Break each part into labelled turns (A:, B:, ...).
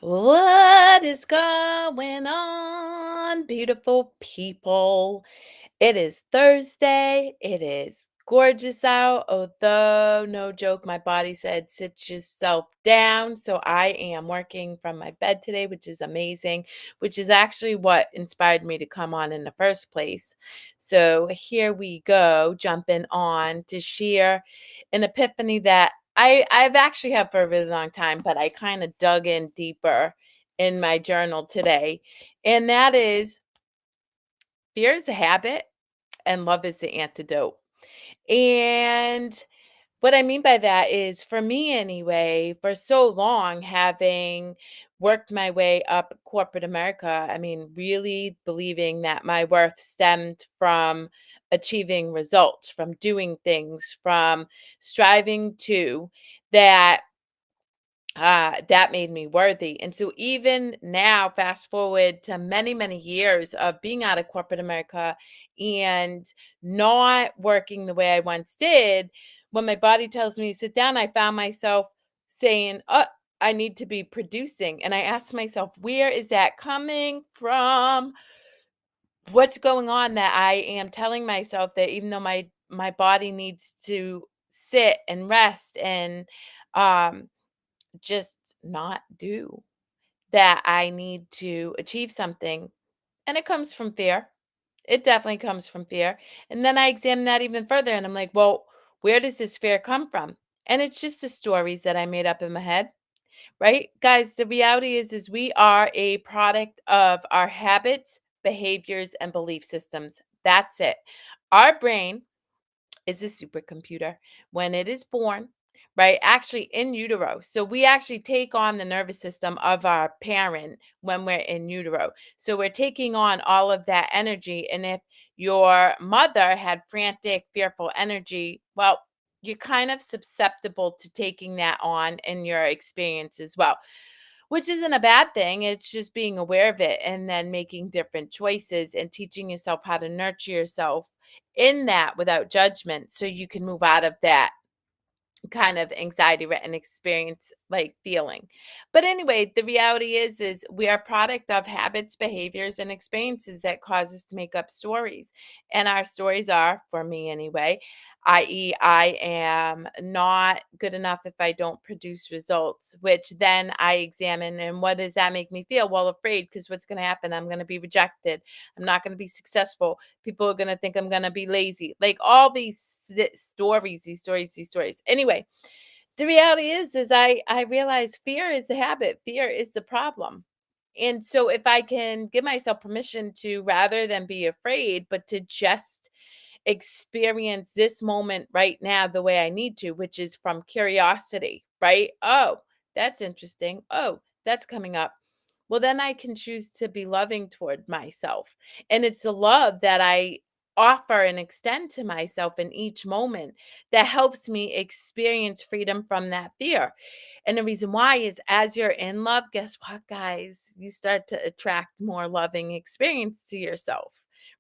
A: What is going on, beautiful people? It is Thursday. It is gorgeous out. Although, no joke, my body said sit yourself down. So I am working from my bed today, which is amazing, which is actually what inspired me to come on in the first place. So here we go, jumping on to share an epiphany that I've actually had for a really long time, but I kind of dug in deeper in my journal today. And that is fear is a habit and love is the antidote. And what I mean by that is, for me anyway, for so long, having worked my way up corporate America, I mean, really believing that my worth stemmed from achieving results, from doing things, from striving to that. That made me worthy. And so, even now, fast forward to many, many years of being out of corporate America and not working the way I once did, when my body tells me sit down, I found myself saying, I need to be producing. And I asked myself, where is that coming from? What's going on that I am telling myself that even though my body needs to sit and rest and um just not do, that I need to achieve something. And it comes from fear. It definitely comes from fear. And then I examine that even further and I'm like, well, where does this fear come from? And it's just the stories that I made up in my head, right? Guys, the reality is we are a product of our habits, behaviors, and belief systems. That's it. Our brain is a supercomputer when it is born, right? Actually, in utero. So we actually take on the nervous system of our parent when we're in utero. So we're taking on all of that energy. And if your mother had frantic, fearful energy, well, you're kind of susceptible to taking that on in your experience as well, which isn't a bad thing. It's just being aware of it and then making different choices and teaching yourself how to nurture yourself in that without judgment so you can move out of that kind of anxiety ridden experience like feeling. But anyway, the reality is we are a product of habits, behaviors, and experiences that cause us to make up stories. And our stories are, for me anyway, i.e., I am not good enough if I don't produce results, which then I examine, and what does that make me feel? Well, afraid, because what's going to happen? I'm going to be rejected. I'm not going to be successful. People are going to think I'm going to be lazy. Like all these stories. Anyway, the reality is I realize fear is a habit. Fear is the problem. And so if I can give myself permission to, rather than be afraid, but to just experience this moment right now the way I need to, which is from curiosity, right? Oh, that's interesting. Oh, that's coming up. Well, then I can choose to be loving toward myself. And it's the love that I offer and extend to myself in each moment that helps me experience freedom from that fear. And the reason why is, as you're in love, guess what, guys? You start to attract more loving experience to yourself,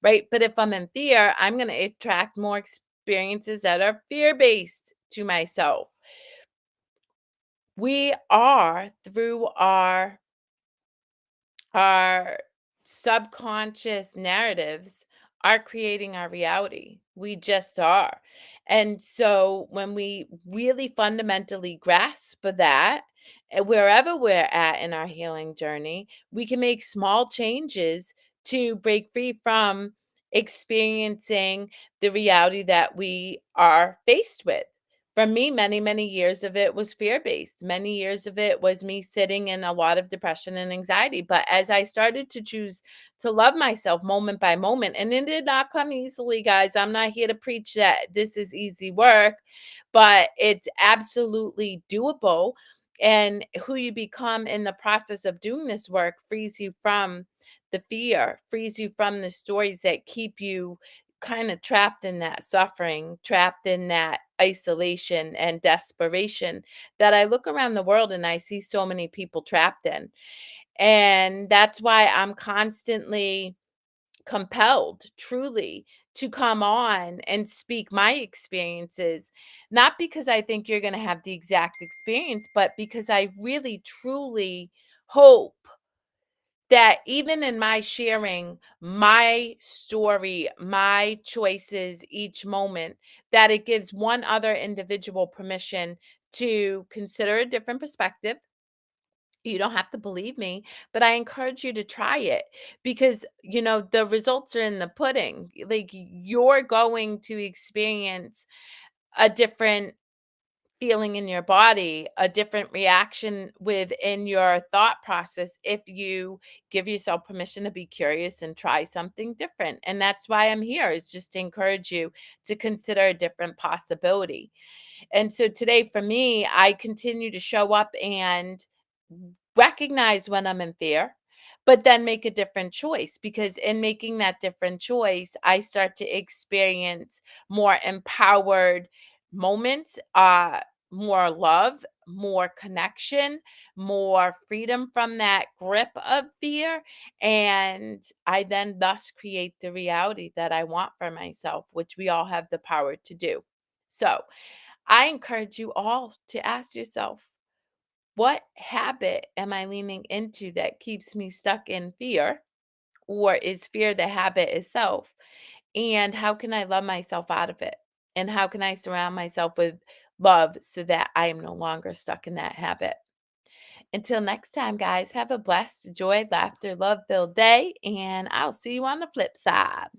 A: right? But if I'm in fear, I'm going to attract more experiences that are fear based to myself. We are, through our subconscious narratives, are creating our reality. We just are. And so when we really fundamentally grasp that, wherever we're at in our healing journey, we can make small changes to break free from experiencing the reality that we are faced with. For me, many, many years of it was fear based. Many years of it was me sitting in a lot of depression and anxiety. But as I started to choose to love myself moment by moment, and it did not come easily, guys. I'm not here to preach that this is easy work, but it's absolutely doable. And who you become in the process of doing this work frees you from the fear, frees you from the stories that keep you kind of trapped in that suffering, trapped in that isolation and desperation that I look around the world and I see so many people trapped in. And that's why I'm constantly compelled, truly, to come on and speak my experiences, not because I think you're going to have the exact experience, but because I really, truly hope that even in my sharing my story, my choices each moment, that it gives one other individual permission to consider a different perspective. You don't have to believe me, but I encourage you to try it because, the results are in the pudding. Like, you're going to experience a different feeling in your body, a different reaction within your thought process if you give yourself permission to be curious and try something different. And that's why I'm here, is just to encourage you to consider a different possibility. And so today for me, I continue to show up and recognize when I'm in fear, but then make a different choice, because in making that different choice, I start to experience more empowered moments, more love, more connection, more freedom from that grip of fear. And I then thus create the reality that I want for myself, which we all have the power to do. So I encourage you all to ask yourself, what habit am I leaning into that keeps me stuck in fear? Or is fear the habit itself? And how can I love myself out of it? And how can I surround myself with love so that I am no longer stuck in that habit? Until next time, guys, have a blessed, joy, laughter, love filled day. And I'll see you on the flip side.